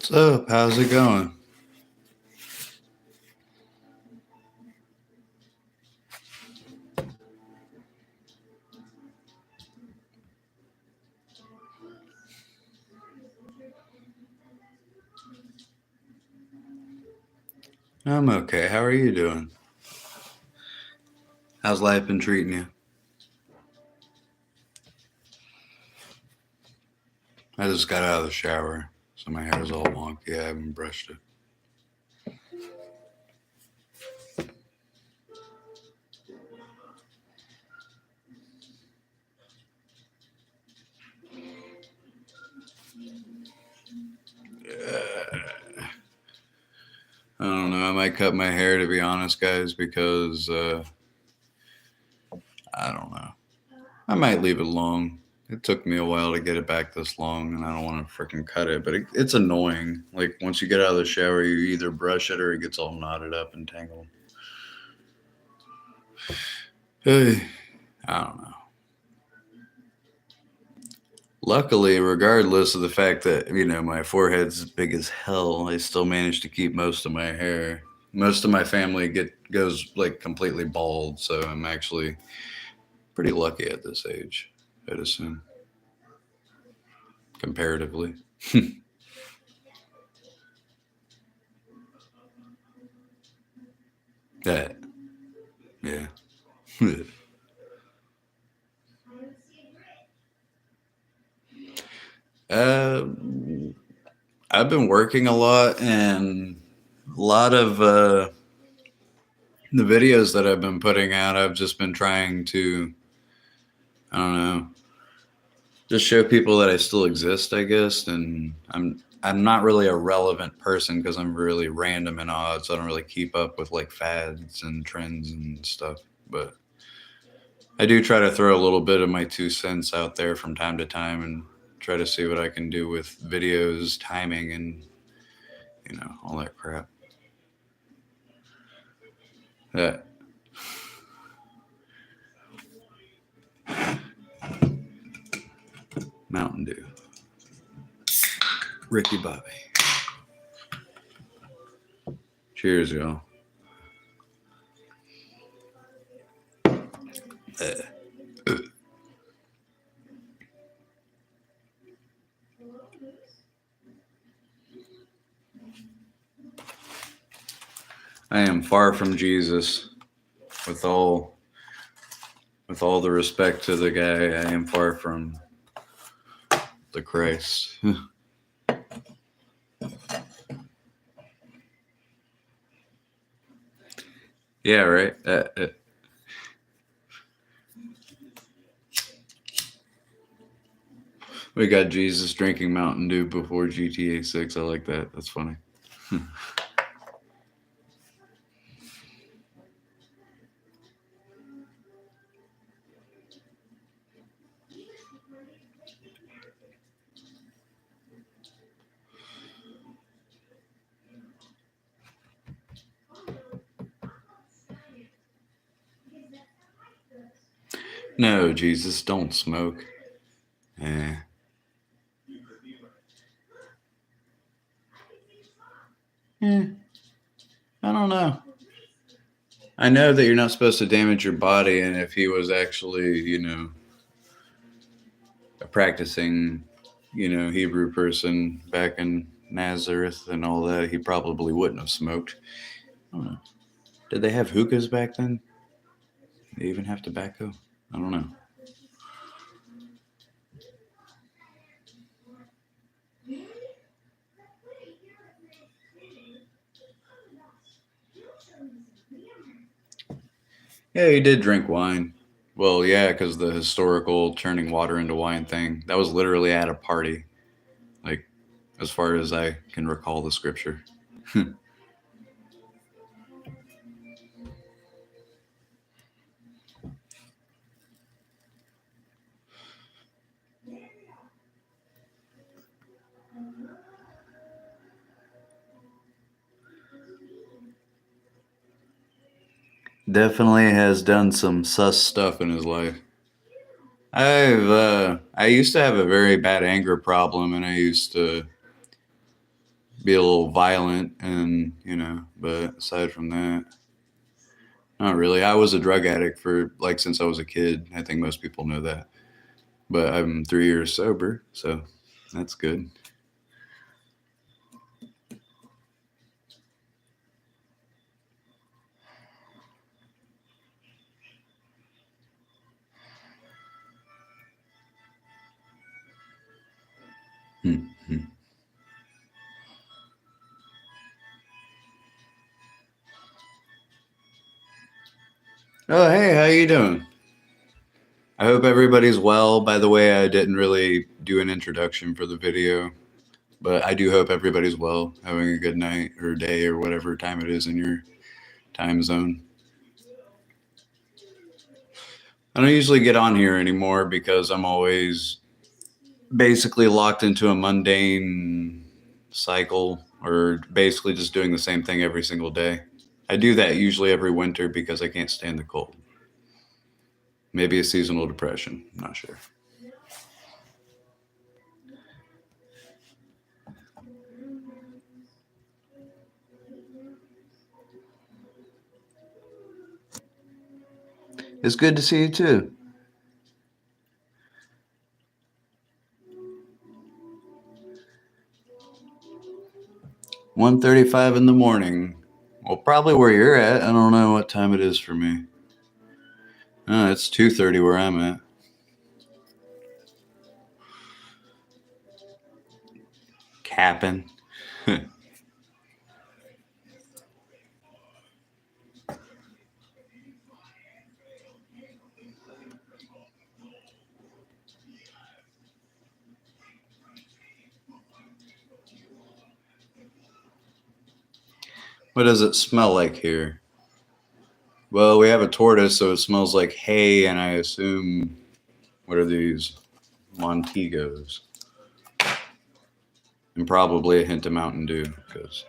What's up? How's it going? I'm okay. How are you doing? How's life been treating you? I just got out of the shower, so my hair's all wonky. I haven't brushed it. I don't know. I might cut my hair, to be honest, guys, because I don't know. I might leave it long. It took me a while to get it back this long, and I don't want to freaking cut it, but it's annoying. Like, once you get out of the shower, you either brush it or it gets all knotted up and tangled. Hey, I don't know. Luckily, regardless of the fact that, my forehead's big as hell, I still managed to keep most of my hair. Most of my family goes like completely bald, so I'm actually pretty lucky at this age, I'd assume. Comparatively. That. Yeah. uh, I've been working a lot, and a lot of the videos that I've been putting out, I've just been trying to, I don't know, just show people that I still exist, I guess. And I'm not really a relevant person because I'm really random and odd, so I don't really keep up with like fads and trends and stuff. But I do try to throw a little bit of my 2 cents out there from time to time and try to see what I can do with videos, timing, and all that crap. That Mountain Dew. Ricky Bobby. Cheers, y'all. I am far from Jesus. With all the respect to the guy, I am far from the Christ. Yeah, right. We got Jesus drinking Mountain Dew before GTA 6. I like that. That's funny. No, Jesus, don't smoke. Eh. I don't know. I know that you're not supposed to damage your body, and if he was actually, a practicing, Hebrew person back in Nazareth and all that, he probably wouldn't have smoked. I don't know. Did they have hookahs back then? Did they even have tobacco? I don't know. Yeah, he did drink wine. Well, yeah, because the historical turning water into wine thing, that was literally at a party, like, as far as I can recall the scripture. Definitely has done some sus stuff in his life. I used to have a very bad anger problem, and I used to be a little violent, and but aside from that, not really. I was a drug addict for like since I was a kid. I think most people know that. But I'm 3 years sober, so that's good. Hmm. Oh, hey, how you doing? I hope everybody's well. By the way, I didn't really do an introduction for the video, but I do hope everybody's well, having a good night or day or whatever time it is in your time zone. I don't usually get on here anymore because I'm always basically locked into a mundane cycle or basically just doing the same thing every single day. I do that usually every winter because I can't stand the cold. Maybe a seasonal depression. I'm not sure. It's good to see you too. 1:35 in the morning. Well, probably where you're at. I don't know what time it is for me. It's 2:30 where I'm at. Capping. What does it smell like here? Well, we have a tortoise, so it smells like hay, and I assume, what are these? Montegos. And probably a hint of Mountain Dew, because.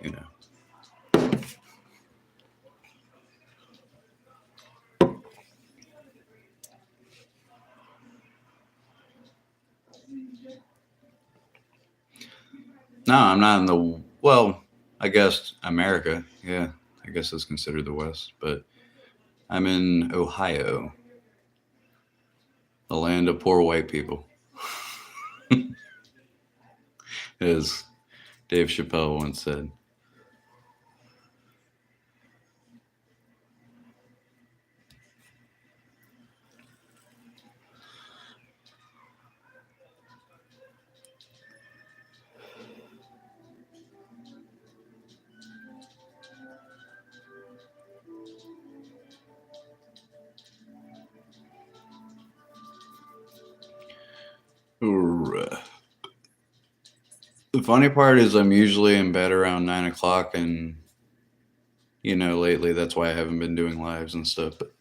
No, I'm not in the, well, I guess America. Yeah, I guess it's considered the West, but I'm in Ohio, the land of poor white people, as Dave Chappelle once said. The funny part is I'm usually in bed around 9 o'clock, and lately that's why I haven't been doing lives and stuff. But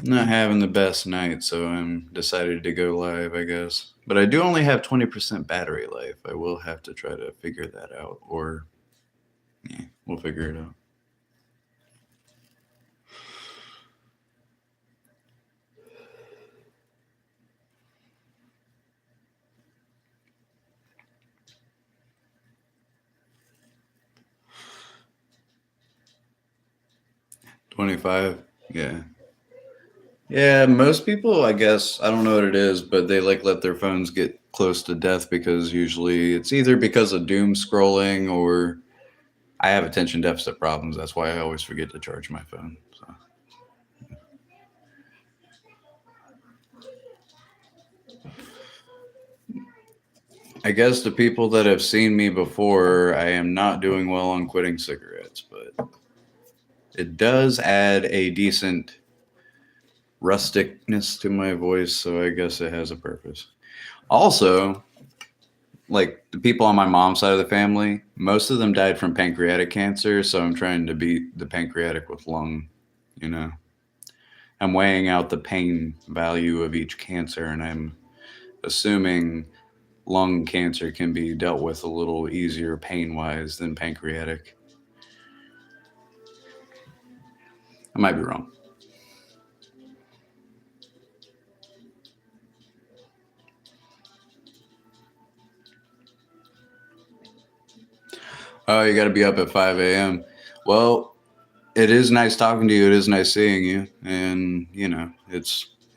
not having the best night, so I'm decided to go live, I guess. But I do only have 20% battery life. I will have to try to figure that out, or yeah, we'll figure it out. $25, yeah. Yeah, most people, I guess, I don't know what it is, but they like let their phones get close to death because usually it's either because of doom scrolling or I have attention deficit problems. That's why I always forget to charge my phone. So I guess the people that have seen me before, I am not doing well on quitting cigarettes, but it does add a decent rusticness to my voice, so I guess it has a purpose. Also, like the people on my mom's side of the family, most of them died from pancreatic cancer, so I'm trying to beat the pancreatic with lung, you know. I'm weighing out the pain value of each cancer, and I'm assuming lung cancer can be dealt with a little easier pain wise than pancreatic. I might be wrong. Oh, you got to be up at 5 a.m. Well, it is nice talking to you. It is nice seeing you. And,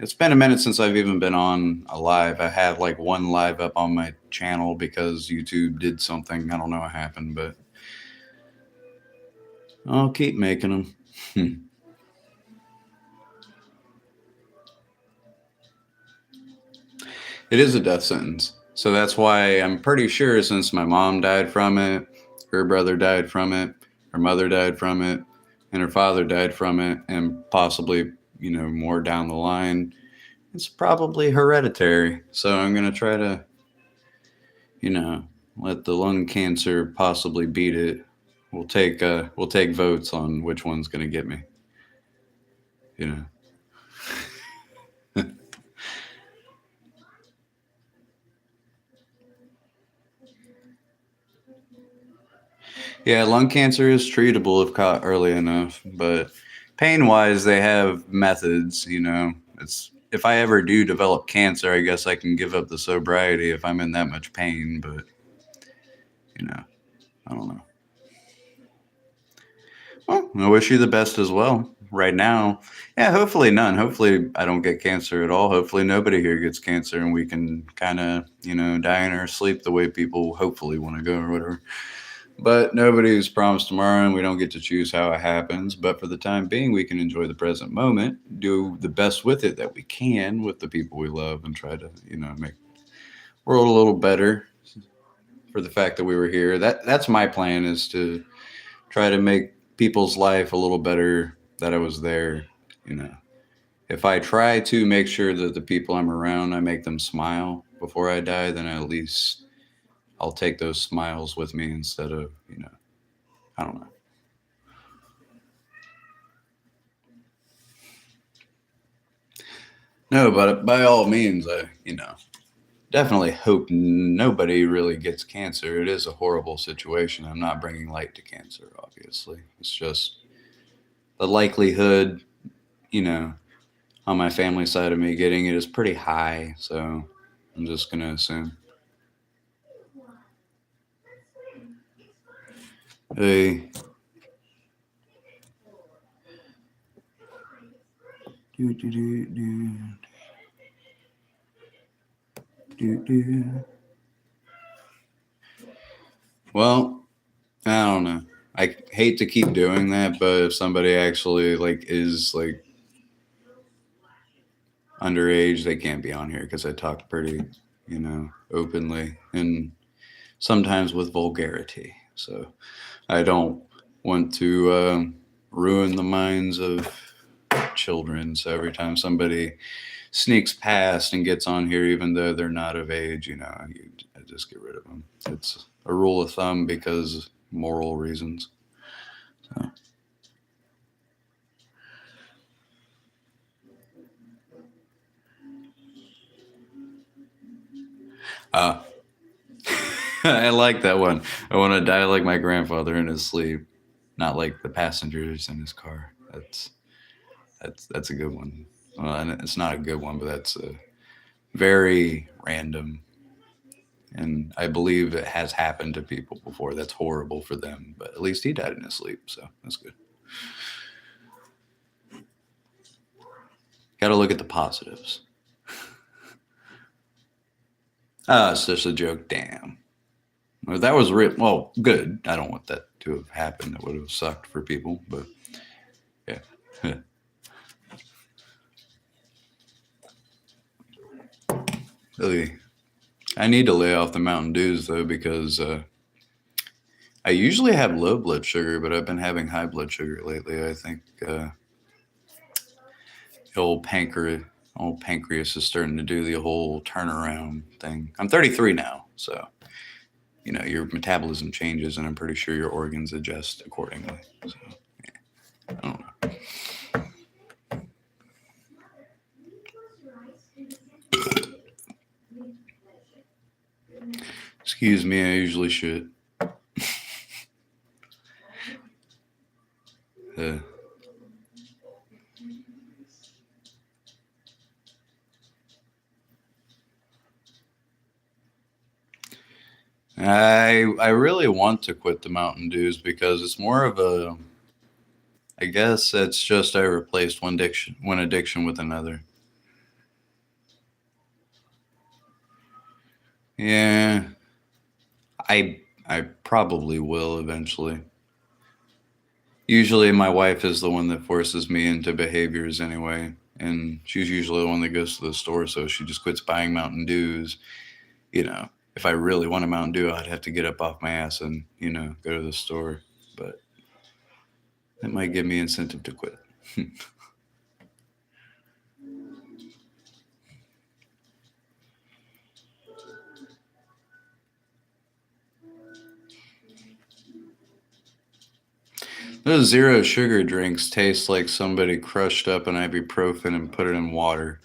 it's been a minute since I've even been on a live. I had like one live up on my channel because YouTube did something. I don't know what happened, but I'll keep making them. It is a death sentence. So that's why I'm pretty sure since my mom died from it, her brother died from it, her mother died from it, and her father died from it, and possibly, more down the line, it's probably hereditary. So I'm going to try to, you know, let the lung cancer possibly beat it. We'll take votes on which one's going to get me, you know. Yeah, lung cancer is treatable if caught early enough, but pain-wise, they have methods. It's if I ever do develop cancer, I guess I can give up the sobriety if I'm in that much pain. But you know, I don't know. Well, I wish you the best as well. Right now, yeah, hopefully none. Hopefully I don't get cancer at all. Hopefully nobody here gets cancer, and we can kind of die in our sleep the way people hopefully want to go or whatever. But nobody's promised tomorrow, and we don't get to choose how it happens. But for the time being, we can enjoy the present moment, do the best with it that we can with the people we love, and try to, make the world a little better for the fact that we were here. That's my plan, is to try to make people's life a little better that I was there. You know, if I try to make sure that the people I'm around, I make them smile before I die, then at least I'll take those smiles with me instead of, I don't know. No, but by all means, I, definitely hope nobody really gets cancer. It is a horrible situation. I'm not bringing light to cancer, obviously. It's just the likelihood, you know, on my family side of me getting it is pretty high. So I'm just going to assume. Hey, do, do, do, do, do, do. Well, I don't know. I hate to keep doing that, but if somebody actually like is like underage, they can't be on here because I talk pretty, openly and sometimes with vulgarity. So I don't want to ruin the minds of children. So every time somebody sneaks past and gets on here, even though they're not of age, I just get rid of them. It's a rule of thumb because moral reasons. So, uh, I like that one. I want to die like my grandfather in his sleep, not like the passengers in his car. That's a good one. Well, and it's not a good one, but that's a very random, and I believe it has happened to people before. That's horrible for them, but at least he died in his sleep, so that's good. Got to look at the positives. It's just a joke. Damn. Well, that was real. Well, good. I don't want that to have happened. That would have sucked for people, but yeah. Really, I need to lay off the Mountain Dews though because I usually have low blood sugar, but I've been having high blood sugar lately. I think the old pancreas is starting to do the whole turnaround thing. I'm 33 now, so your metabolism changes, and I'm pretty sure your organs adjust accordingly. So I don't know. Excuse me, I usually should. Uh, I really want to quit the Mountain Dews because it's more of a, I guess it's just I replaced one addiction with another. Yeah, I probably will eventually. Usually my wife is the one that forces me into behaviors anyway, and she's usually the one that goes to the store, so she just quits buying Mountain Dews. You know, if I really want a Mountain Dew, I'd have to get up off my ass and, go to the store. But it might give me incentive to quit. Those zero sugar drinks taste like somebody crushed up an ibuprofen and put it in water.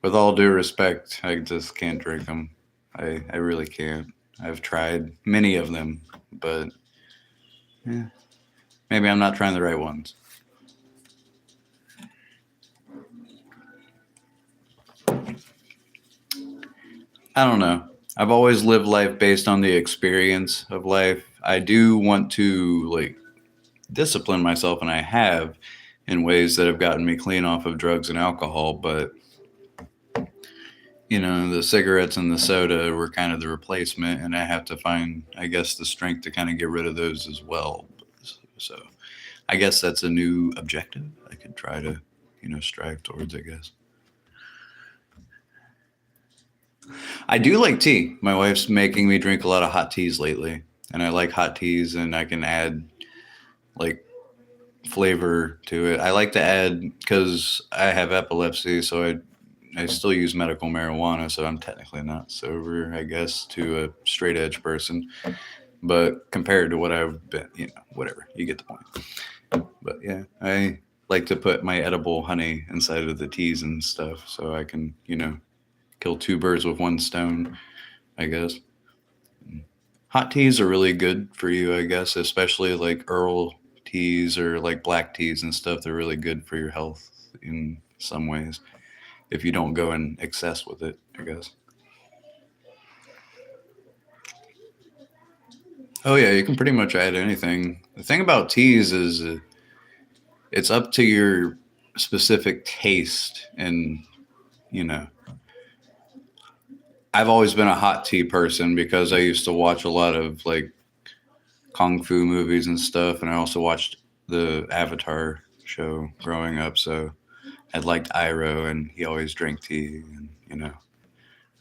With all due respect, I just can't drink them. I really can't. I've tried many of them, but yeah, maybe I'm not trying the right ones. I don't know. I've always lived life based on the experience of life. I do want to like discipline myself, and I have in ways that have gotten me clean off of drugs and alcohol, but the cigarettes and the soda were kind of the replacement, and I have to find, I guess, the strength to kind of get rid of those as well. So I guess that's a new objective I could try to, strive towards, I guess. I do like tea. My wife's making me drink a lot of hot teas lately, and I like hot teas, and I can add like flavor to it. I like to add because I have epilepsy, so I still use medical marijuana, so I'm technically not sober, I guess, to a straight edge person. But compared to what I've been, whatever, you get the point. But yeah, I like to put my edible honey inside of the teas and stuff so I can, kill two birds with one stone, I guess. Hot teas are really good for you, I guess, especially like Earl teas or like black teas and stuff. They're really good for your health in some ways if you don't go in excess with it, I guess. Oh yeah, you can pretty much add anything. The thing about teas is it's up to your specific taste, and you know, I've always been a hot tea person because I used to watch a lot of like kung fu movies and stuff, and I also watched the Avatar show growing up. So I liked Iroh, and he always drank tea, and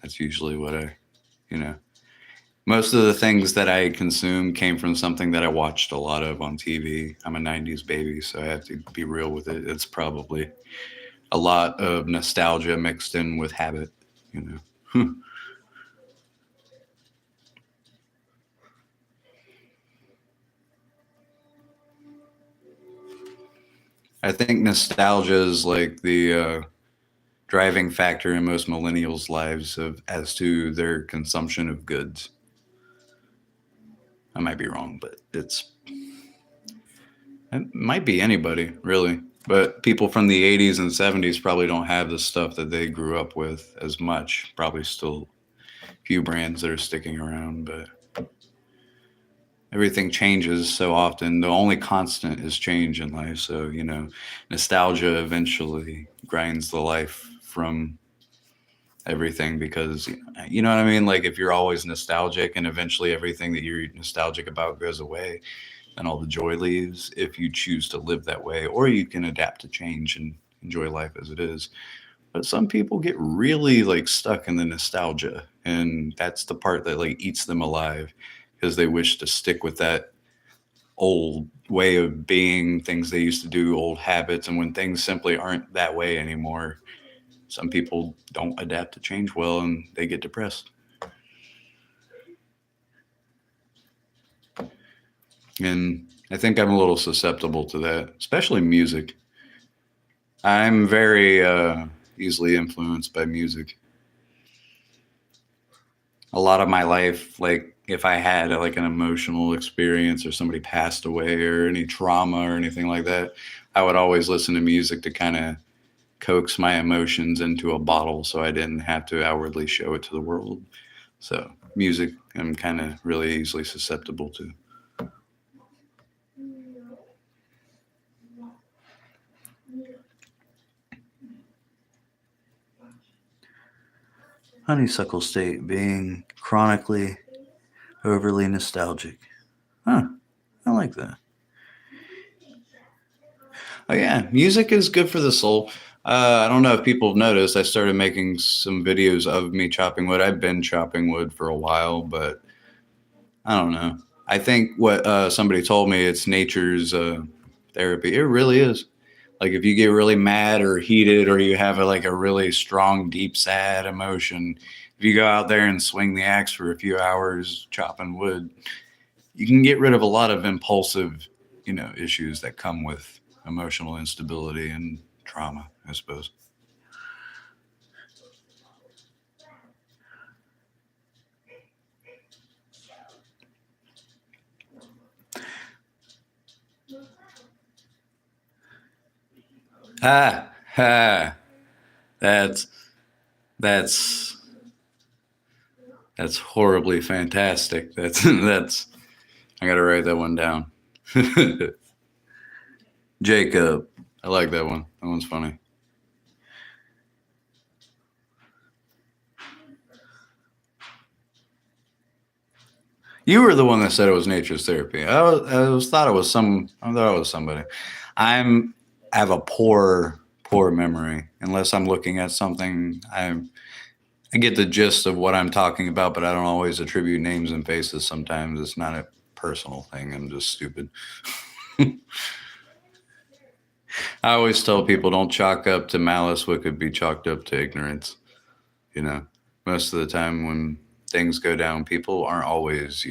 that's usually what you know. Most of the things that I consume came from something that I watched a lot of on TV. I'm a '90s baby, so I have to be real with it. It's probably a lot of nostalgia mixed in with habit, you know. I think nostalgia is like the driving factor in most millennials' lives of as to their consumption of goods. I might be wrong, but it might be anybody really. But people from the '80s and '70s probably don't have the stuff that they grew up with as much. Probably still a few brands that are sticking around, but everything changes so often. The only constant is change in life. So, nostalgia eventually grinds the life from everything because, you know what I mean? Like if you're always nostalgic and eventually everything that you're nostalgic about goes away, then all the joy leaves if you choose to live that way, or you can adapt to change and enjoy life as it is. But some people get really like stuck in the nostalgia, and that's the part that like eats them alive because they wish to stick with that old way of being, things they used to do, old habits. And when things simply aren't that way anymore, some people don't adapt to change well and they get depressed. And I think I'm a little susceptible to that, especially music. I'm very easily influenced by music. A lot of my life, like if I had like an emotional experience or somebody passed away or any trauma or anything like that, I would always listen to music to kind of coax my emotions into a bottle so I didn't have to outwardly show it to the world. So music I'm kind of really easily susceptible to. Honeysuckle state, being chronically overly nostalgic. Huh, I like that. Oh yeah, music is good for the soul. I don't know if people have noticed. I started making some videos of me chopping wood. I've been chopping wood for a while, but I don't know. I think what somebody told me, it's nature's therapy. It really is. Like if you get really mad or heated, or you have like a really strong, deep, sad emotion, if you go out there and swing the axe for a few hours chopping wood, you can get rid of a lot of impulsive, issues that come with emotional instability and trauma, I suppose. Ah, ha. That's that's that's horribly fantastic. That's I gotta write that one down. Jacob. I like that one. That one's funny. You were the one that said it was nature's therapy. I thought it was somebody. I'm I have a poor memory. Unless I'm looking at something, I get the gist of what I'm talking about, but I don't always attribute names and faces. Sometimes it's not a personal thing. I'm just stupid. I always tell people, don't chalk up to malice what could be chalked up to ignorance. You know, most of the time when things go down, people aren't always,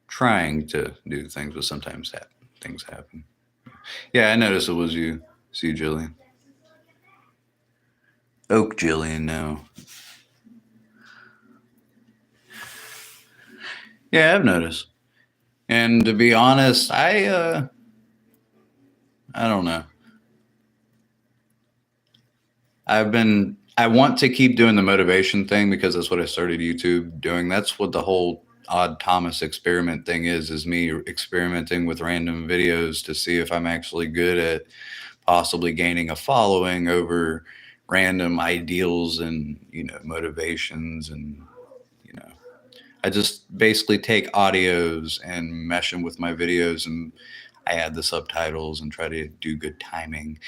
trying to do things, but sometimes things happen. Yeah, I noticed it was you. See, Jillian. Oak Jillian now. Yeah, I've noticed. And to be honest, I don't know. I want to keep doing the motivation thing because that's what I started YouTube doing. That's what the whole Odd Thomas experiment thing is me experimenting with random videos to see if I'm actually good at possibly gaining a following over random ideals and, motivations. And, you know, I just basically take audios and mesh them with my videos, and I add the subtitles and try to do good timing.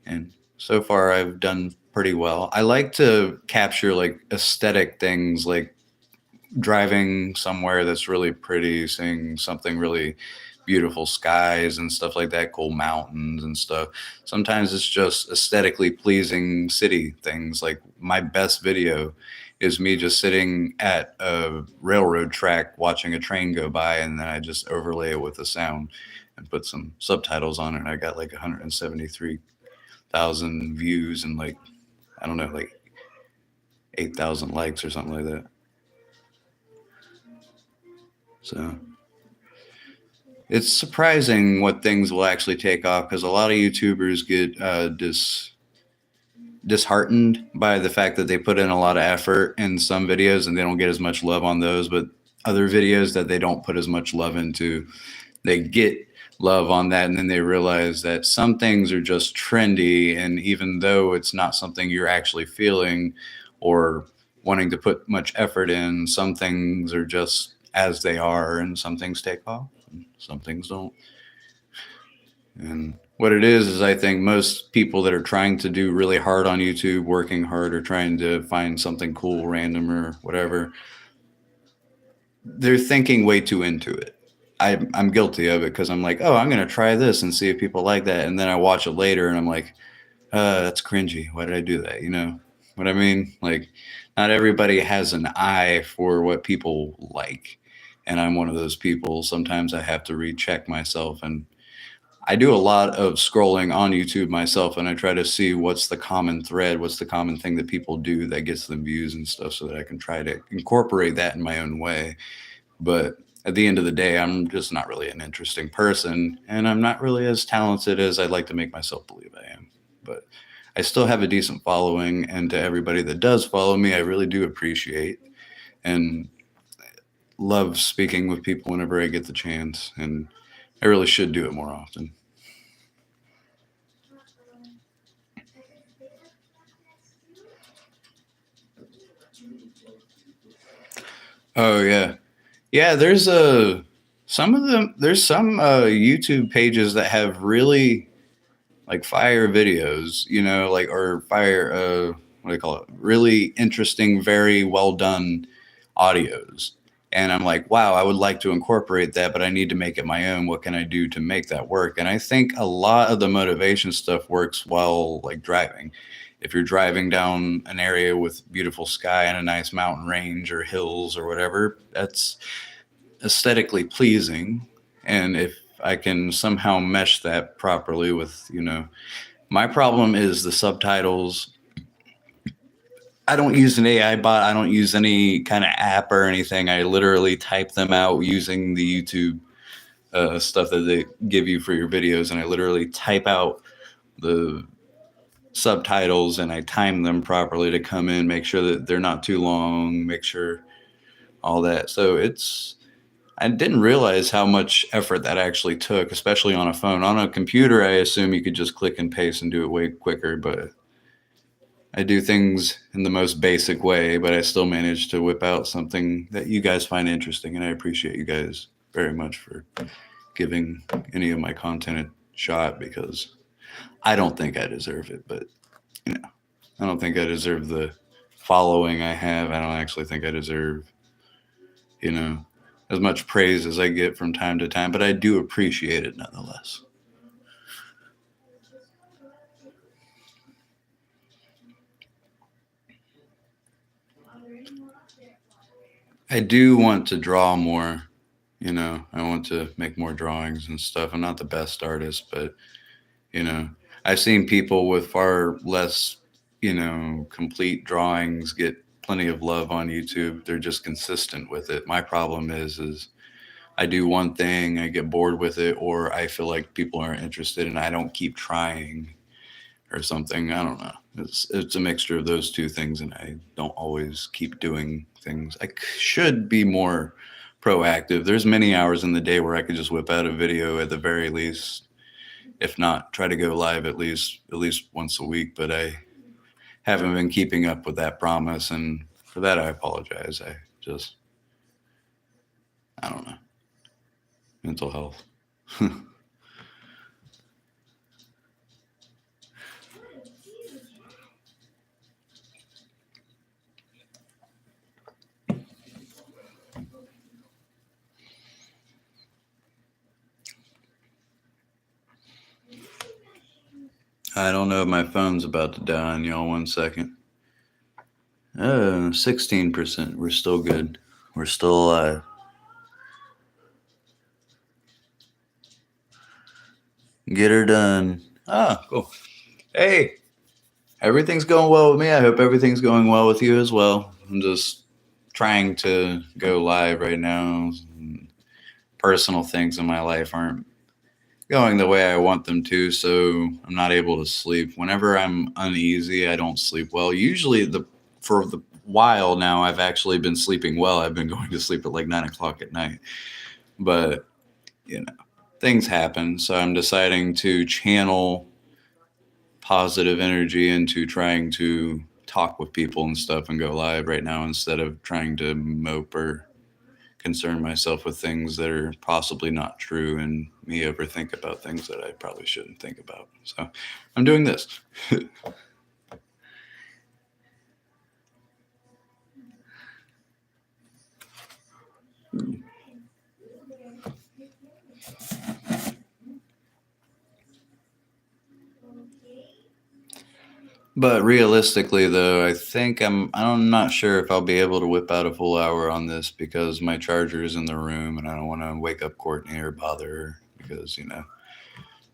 And so far I've done pretty well. I like to capture like aesthetic things, like driving somewhere that's really pretty, seeing something really beautiful, skies and stuff like that, cool mountains and stuff. Sometimes it's just aesthetically pleasing city things. Like my best video is me just sitting at a railroad track watching a train go by, and then I just overlay it with the sound and put some subtitles on it. And I got like 173,000 views and like, I don't know, like 8,000 likes or something like that. So it's surprising what things will actually take off, because a lot of YouTubers get disheartened by the fact that they put in a lot of effort in some videos and they don't get as much love on those, but other videos that they don't put as much love into, they get love on that. And then they realize that some things are just trendy, and even though it's not something you're actually feeling or wanting to put much effort in, some things are just as they are, and some things take off and some things don't. And what it is I think most people that are trying to do really hard on YouTube, working hard, or trying to find something cool, random, or whatever, they're thinking way too into it. I'm guilty of it, because I'm like, oh, I'm going to try this and see if people like that. And then I watch it later and I'm like, that's cringy. Why did I do that? You know what I mean? Like, not everybody has an eye for what people like. And I'm one of those people. Sometimes I have to recheck myself, and I do a lot of scrolling on YouTube myself, and I try to see what's the common thread, what's the common thing that people do that gets them views and stuff, so that I can try to incorporate that in my own way. But at the end of the day, I'm just not really an interesting person, and I'm not really as talented as I'd like to make myself believe I am. But I still have a decent following, and to everybody that does follow me, I really do appreciate. and love speaking with people whenever I get the chance. And I really should do it more often. Oh yeah. Yeah, there's some YouTube pages that have really like fire videos, like or fire what do you call it? Really interesting, very well done audios. And I'm like, wow, I would like to incorporate that, but I need to make it my own. What can I do to make that work? And I think a lot of the motivation stuff works while like driving. If you're driving down an area with beautiful sky and a nice mountain range or hills or whatever, that's aesthetically pleasing. And if I can somehow mesh that properly with, my problem is the subtitles. I don't use an AI bot. I don't use any kind of app or anything. I literally type them out using the YouTube stuff that they give you for your videos. And I literally type out the subtitles and I time them properly to come in, make sure that they're not too long, make sure all that. So I didn't realize how much effort that actually took, especially on a phone. On a computer, I assume you could just click and paste and do it way quicker, but I do things in the most basic way, but I still manage to whip out something that you guys find interesting. And I appreciate you guys very much for giving any of my content a shot, because I don't think I deserve it, but I don't think I deserve the following I have. I don't actually think I deserve, you know, as much praise as I get from time to time, but I do appreciate it nonetheless. I do want to draw more, I want to make more drawings and stuff. I'm not the best artist, but, you know, I've seen people with far less, complete drawings get plenty of love on YouTube. They're just consistent with it. My problem is I do one thing, I get bored with it, or I feel like people aren't interested and I don't keep trying or something. I don't know. It's a mixture of those two things, and I don't always keep doing things. I should be more proactive. There's many hours in the day where I could just whip out a video at the very least, if not try to go live at least once a week. But I haven't been keeping up with that promise, and for that I apologize. I don't know, mental health. I don't know if my phone's about to die on y'all. 1 second. 16%. We're still good. We're still alive. Get her done. Ah, cool. Hey, everything's going well with me. I hope everything's going well with you as well. I'm just trying to go live right now. Personal things in my life aren't going the way I want them to, so I'm not able to sleep. Whenever I'm uneasy, I don't sleep well. Usually, for the while now, I've actually been sleeping well. I've been going to sleep at like 9 o'clock at night, but things happen. So I'm deciding to channel positive energy into trying to talk with people and stuff and go live right now, instead of trying to mope or concern myself with things that are possibly not true and me overthink about things that I probably shouldn't think about. So I'm doing this. But realistically, though, I'm not sure if I'll be able to whip out a full hour on this, because my charger is in the room and I don't want to wake up Courtney or bother her, because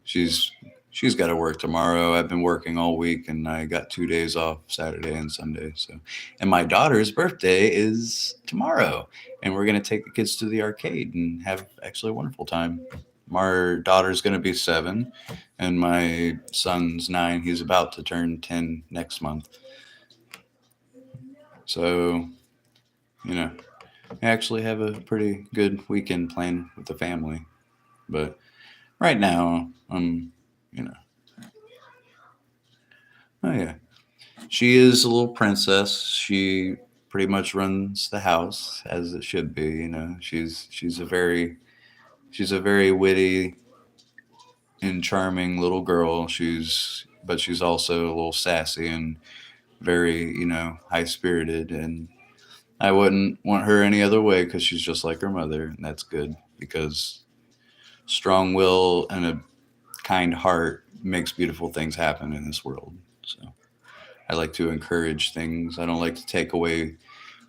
she's she's got to work tomorrow. I've been working all week and I got 2 days off, Saturday and Sunday. So, and my daughter's birthday is tomorrow, and we're gonna take the kids to the arcade and have actually a wonderful time. My daughter's gonna be 7, and my son's 9. He's about to turn 10 next month. So you know, actually have a pretty good weekend plan with the family. But right now, you know, oh yeah, she is a little princess. She pretty much runs the house as it should be. You know, she's a very witty and charming little girl. But she's also a little sassy and very, high spirited. And I wouldn't want her any other way because she's just like her mother, and that's good because strong will and a kind heart makes beautiful things happen in this world. So I like to encourage things. I don't like to take away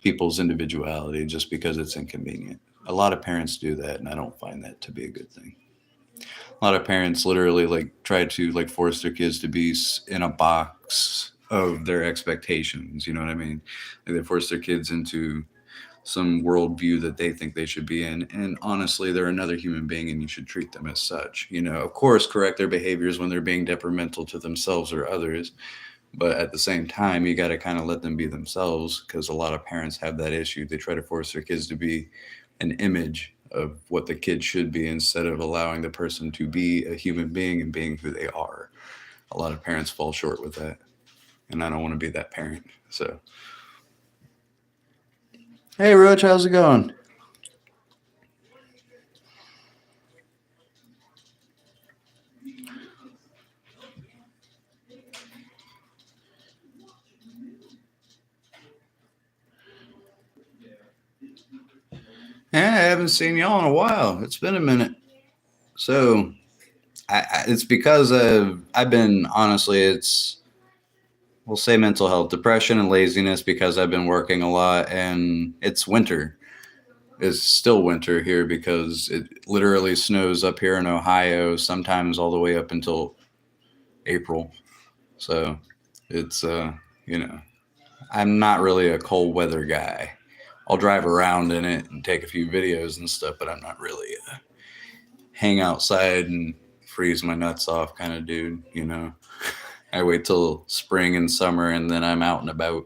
people's individuality just because it's inconvenient. A lot of parents do that, and I don't find that to be a good thing. A lot of parents literally like try to like force their kids to be in a box of their expectations. You know what I mean? Like they force their kids into some worldview that they think they should be in. And honestly, they're another human being and you should treat them as such. Of course, correct their behaviors when they're being detrimental to themselves or others. But at the same time, you got to kind of let them be themselves because a lot of parents have that issue. They try to force their kids to be an image of what the kid should be instead of allowing the person to be a human being and being who they are. A lot of parents fall short with that. And I don't want to be that parent. So, hey, Roach, how's it going? Yeah, I haven't seen y'all in a while. It's been a minute. So, it's because I've been, honestly, we'll say mental health, depression, and laziness because I've been working a lot and it's winter. It's still winter here because it literally snows up here in Ohio, sometimes all the way up until April. So it's, I'm not really a cold weather guy. I'll drive around in it and take a few videos and stuff, but I'm not really a hang outside and freeze my nuts off kind of dude. I wait till spring and summer and then I'm out and about.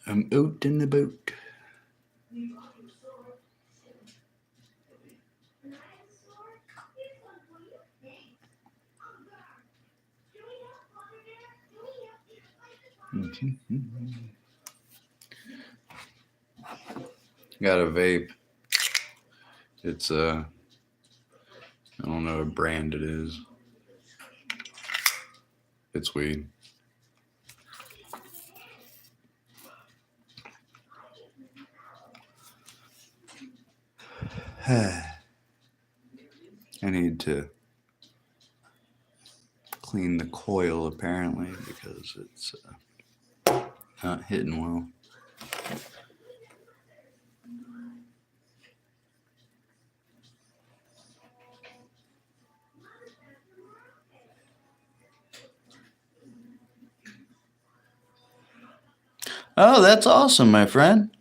I'm out and about. Got a vape. It's I don't know what brand it is. It's weed. I need to clean the coil apparently because it's not hitting well. Oh, that's awesome, my friend.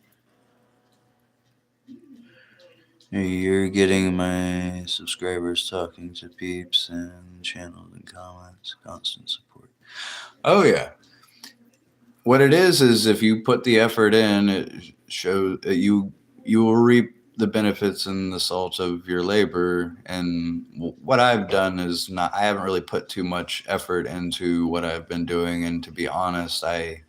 You're getting my subscribers talking to peeps and channels and comments, constant support. Oh yeah. What it is if you put the effort in, it shows that you will reap the benefits and the salt of your labor. And what I've done is not. I haven't really put too much effort into what I've been doing, and to be honest, I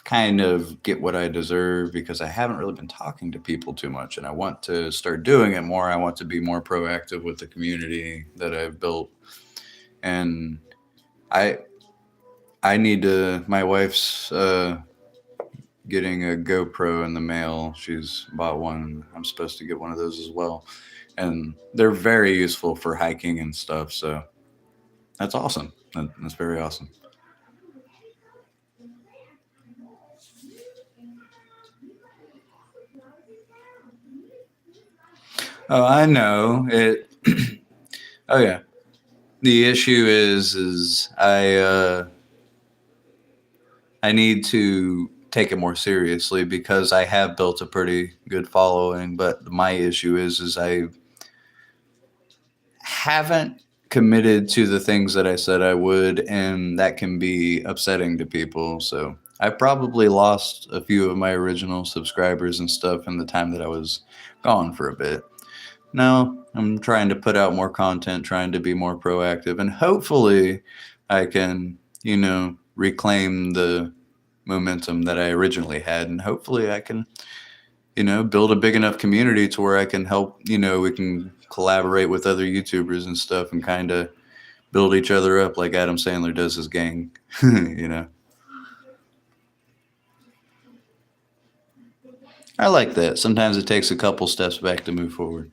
kind of get what I deserve because I haven't really been talking to people too much, and I want to start doing it more. I want to be more proactive with the community that I've built, and I I need to. My wife's getting a GoPro in the mail. She's bought one. I'm supposed to get one of those as well, and they're very useful for hiking and stuff. So that's awesome. That's very awesome. Oh, I know it. Oh yeah. The issue is I need to take it more seriously because I have built a pretty good following. But my issue is I haven't committed to the things that I said I would, and that can be upsetting to people. So I probably lost a few of my original subscribers and stuff in the time that I was gone for a bit. Now I'm trying to put out more content, trying to be more proactive, and hopefully I can, reclaim the momentum that I originally had, and hopefully I can, build a big enough community to where I can help, we can collaborate with other YouTubers and stuff and kind of build each other up like Adam Sandler does his gang, I like that. Sometimes it takes a couple steps back to move forward.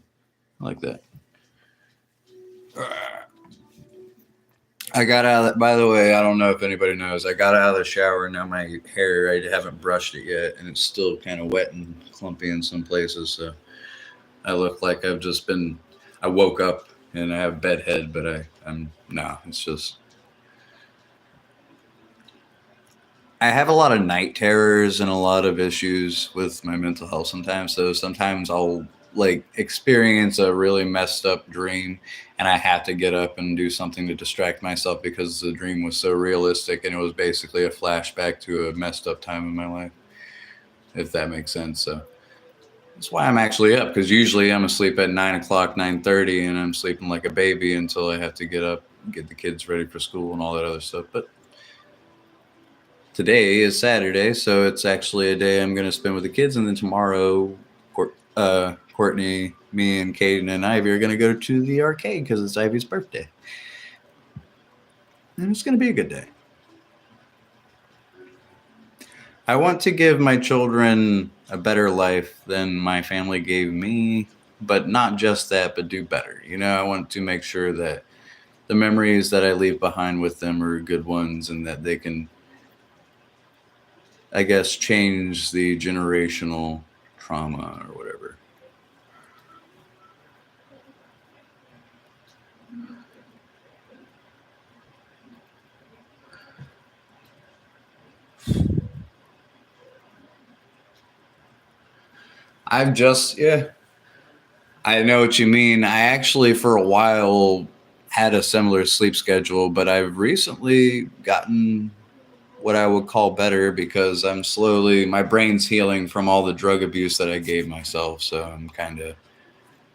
I like that. I got out of the, by the way, I don't know if anybody knows, I got out of the shower and now my hair, I haven't brushed it yet, and it's still kind of wet and clumpy in some places. So I look like I woke up and I have bedhead, but it's just, I have a lot of night terrors and a lot of issues with my mental health sometimes. So sometimes I'll like experience a really messed up dream and I have to get up and do something to distract myself because the dream was so realistic and it was basically a flashback to a messed up time in my life, if that makes sense. So that's why I'm actually up, because usually I'm asleep at 9 o'clock, 9:30, and I'm sleeping like a baby until I have to get up, get the kids ready for school and all that other stuff. But today is Saturday, so it's actually a day I'm going to spend with the kids, and then tomorrow, Courtney, me, and Caden and Ivy are going to go to the arcade because it's Ivy's birthday, and it's going to be a good day. I want to give my children a better life than my family gave me, but not just that, but do better. I want to make sure that the memories that I leave behind with them are good ones and that they can, I guess, change the generational trauma or whatever. Yeah, I know what you mean. I actually, for a while, had a similar sleep schedule, but I've recently gotten what I would call better because my brain's healing from all the drug abuse that I gave myself. So I'm kind of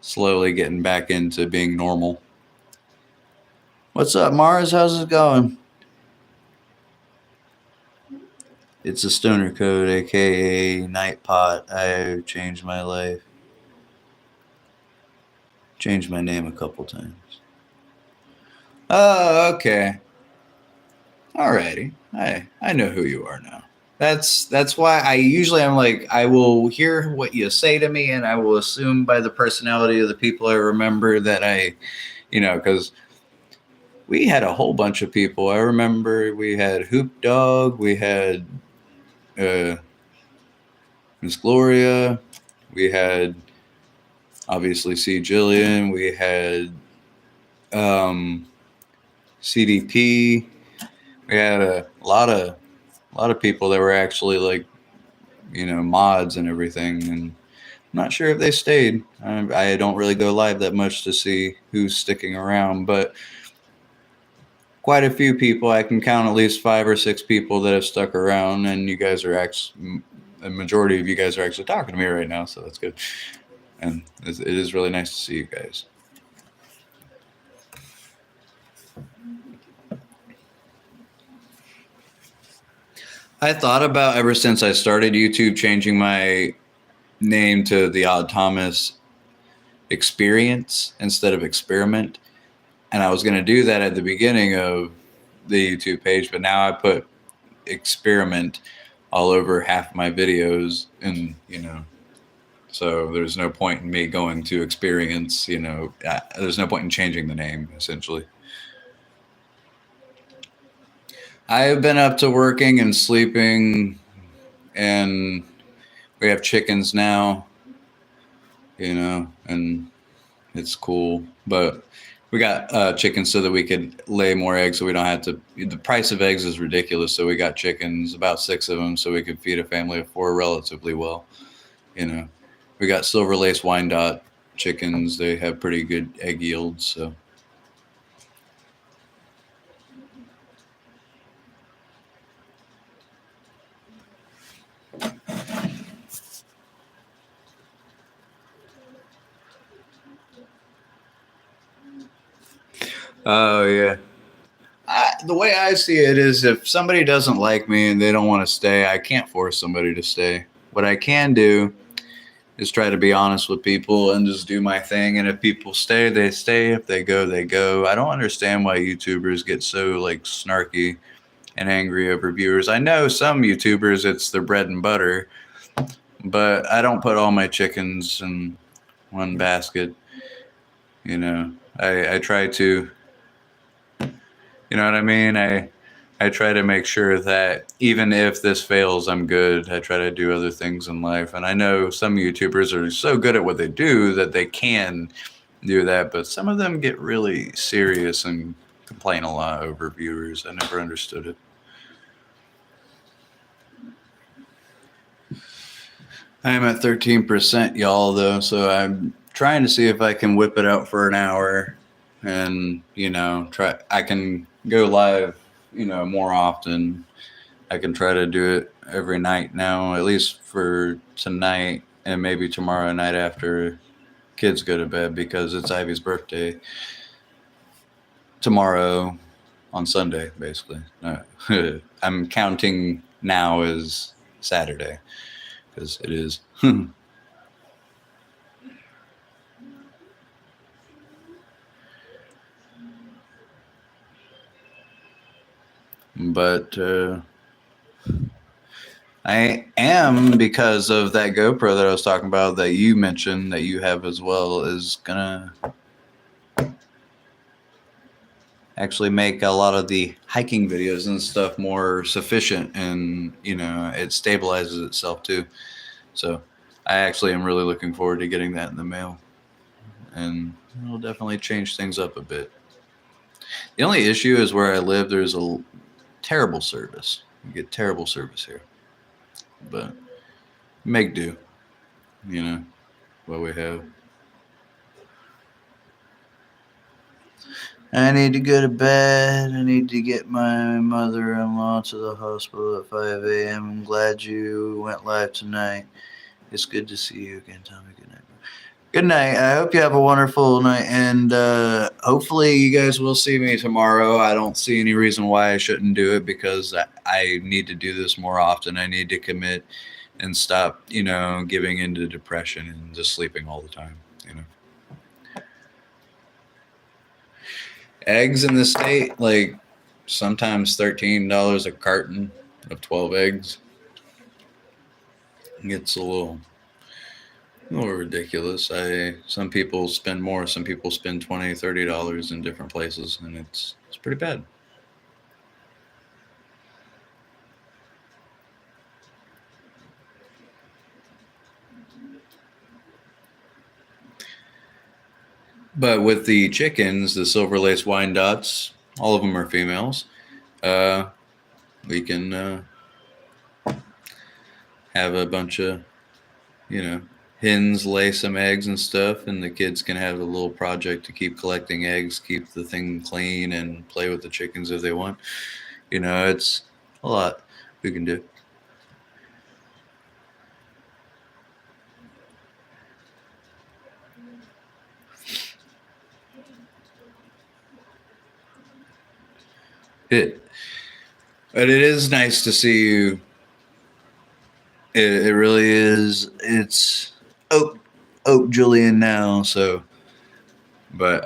slowly getting back into being normal. What's up, Mars? How's it going? It's a stoner code, aka Nightpot. I changed my life. Changed my name a couple times. Oh, okay. Alrighty. I know who you are now. That's why I'm like, I will hear what you say to me and I will assume by the personality of the people I remember that because we had a whole bunch of people. I remember we had Hoop Dog, we had Miss Gloria, we had obviously C. Jillian, we had CDP, we had a lot of people that were actually like, mods and everything. And I'm not sure if they stayed. I don't really go live that much to see who's sticking around, but quite a few people. I can count at least 5 or 6 people that have stuck around, and you guys are actually, the majority of you guys are actually talking to me right now, so that's good. And it is really nice to see you guys. I thought about, ever since I started YouTube, changing my name to The Odd Thomas Experience instead of Experiment. And I was going to do that at the beginning of the YouTube page, but now I put Experiment all over half my videos, and so there's no point in me going to Experience. There's no point in changing the name, essentially. I've been up to working and sleeping, and we have chickens now, and it's cool. But we got chickens so that we could lay more eggs, so we don't have to. The price of eggs is ridiculous, so we got chickens, about 6 of them, so we could feed a family of 4 relatively well. We got Silver Lace Wyandotte chickens. They have pretty good egg yields, so Oh yeah. The way I see it is, if somebody doesn't like me and they don't want to stay, I can't force somebody to stay. What I can do is try to be honest with people and just do my thing. And if people stay, they stay. If they go, they go. I don't understand why YouTubers get so like snarky and angry over viewers. I know some YouTubers, it's their bread and butter, but I don't put all my chickens in one basket. You know, I try to, you know what I mean? I try to make sure that even if this fails, I'm good. I try to do other things in life. And I know some YouTubers are so good at what they do that they can do that, but some of them get really serious and complain a lot over viewers. I never understood it. I am at 13%, y'all, though, so I'm trying to see if I can whip it out for an hour and, try. I can go live, more often. I can try to do it every night now, at least for tonight and maybe tomorrow night after kids go to bed, because it's Ivy's birthday tomorrow on Sunday, basically. I'm counting now as Saturday because it is. But I am, because of that GoPro that I was talking about that you mentioned that you have as well, is gonna actually make a lot of the hiking videos and stuff more sufficient, and it stabilizes itself too. So I actually am really looking forward to getting that in the mail, and it'll definitely change things up a bit. The only issue is where I live, there's a terrible service. You get terrible service here, but make do, you know, what we have. I need to go to bed. I need to get my mother-in-law to the hospital at 5 a.m. I'm glad you went live tonight. It's good to see you again, Tommy. Good night. Good night. I hope you have a wonderful night, and hopefully you guys will see me tomorrow. I don't see any reason why I shouldn't do it, because I need to do this more often. I need to commit and stop, giving into depression and just sleeping all the time. Eggs in the state, like sometimes $13 a carton of 12 eggs. It gets a little ridiculous. Some people spend more. Some people spend $20, $30 in different places, and it's pretty bad. But with the chickens, the silver lace Wyandottes, all of them are females. Uh, we can have a bunch of, you know, hens lay some eggs and stuff, and the kids can have a little project to keep collecting eggs, keep the thing clean, and play with the chickens if they want. It's a lot we can do. It, but it is nice to see you. It really is. It's Oak Julian now, so. But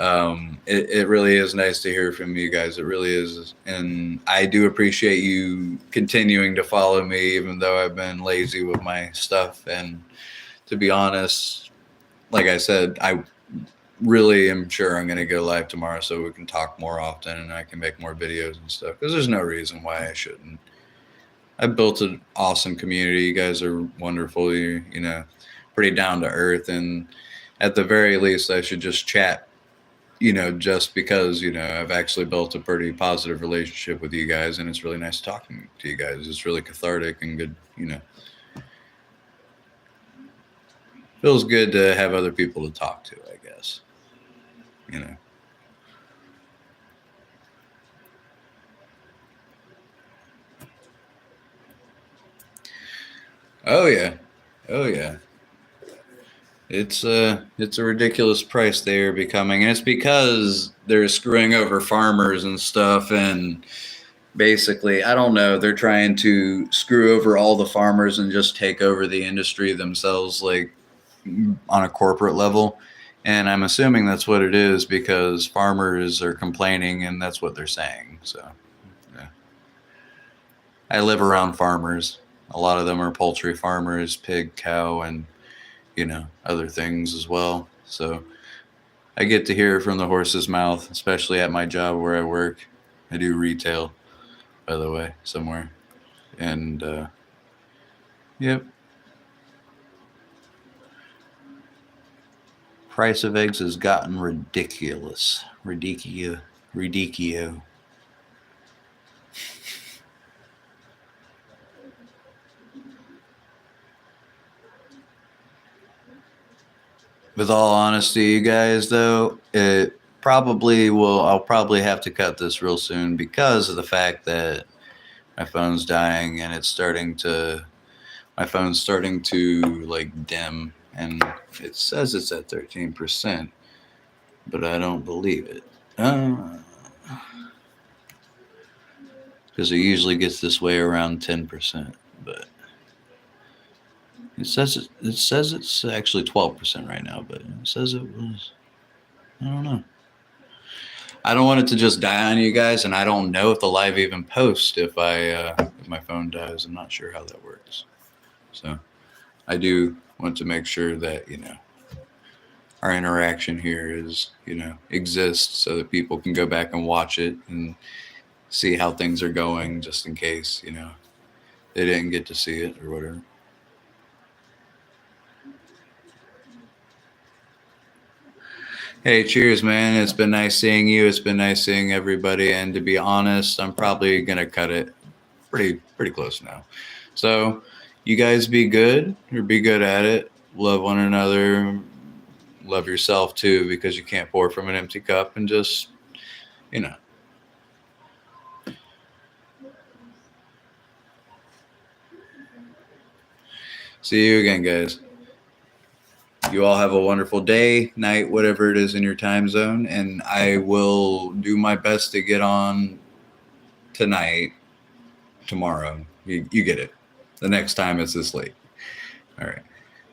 it really is nice to hear from you guys. It really is, and I do appreciate you continuing to follow me, even though I've been lazy with my stuff. And to be honest, like I said, I really am sure I'm going to go live tomorrow so we can talk more often and I can make more videos and stuff, because there's no reason why I shouldn't. I built an awesome community. You guys are wonderful. Pretty down to earth, and at the very least, I should just chat. Just because I've actually built a pretty positive relationship with you guys, and it's really nice talking to you guys. It's really cathartic and good. Feels good to have other people to talk to, I guess. You know. Oh yeah. Oh yeah. It's a ridiculous price they are becoming, and it's because they're screwing over farmers and stuff. And basically, I don't know, they're trying to screw over all the farmers and just take over the industry themselves, like on a corporate level. And I'm assuming that's what it is because farmers are complaining, and that's what they're saying. So, yeah. I live around farmers. A lot of them are poultry farmers, pig, cow, and other things as well. So I get to hear it from the horse's mouth, especially at my job where I work. I do retail, by the way, somewhere. And yep, price of eggs has gotten ridiculous. Ridiculous. With all honesty, you guys, though, it probably will. I'll probably have to cut this real soon because of the fact that my phone's dying and my phone's starting to like dim, and it says it's at 13%, but I don't believe it. Because it usually gets this way around 10%, but it says it's actually 12% right now, but it says it was. I don't know. I don't want it to just die on you guys, and I don't know if the live even posts if my phone dies. I'm not sure how that works. So I do want to make sure that our interaction here exists so that people can go back and watch it and see how things are going, just in case they didn't get to see it or whatever. Hey, cheers, man. It's been nice seeing you. It's been nice seeing everybody. And to be honest, I'm probably gonna cut it pretty close now. So you guys be good, or be good at it. Love one another. Love yourself too, because you can't pour from an empty cup. And just you know see you again, guys. You all have a wonderful day, night, whatever it is in your time zone, and I will do my best to get on tonight, tomorrow. You get it. The next time it's this late. All right.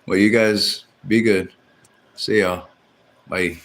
Well, you guys be good. See y'all. Bye.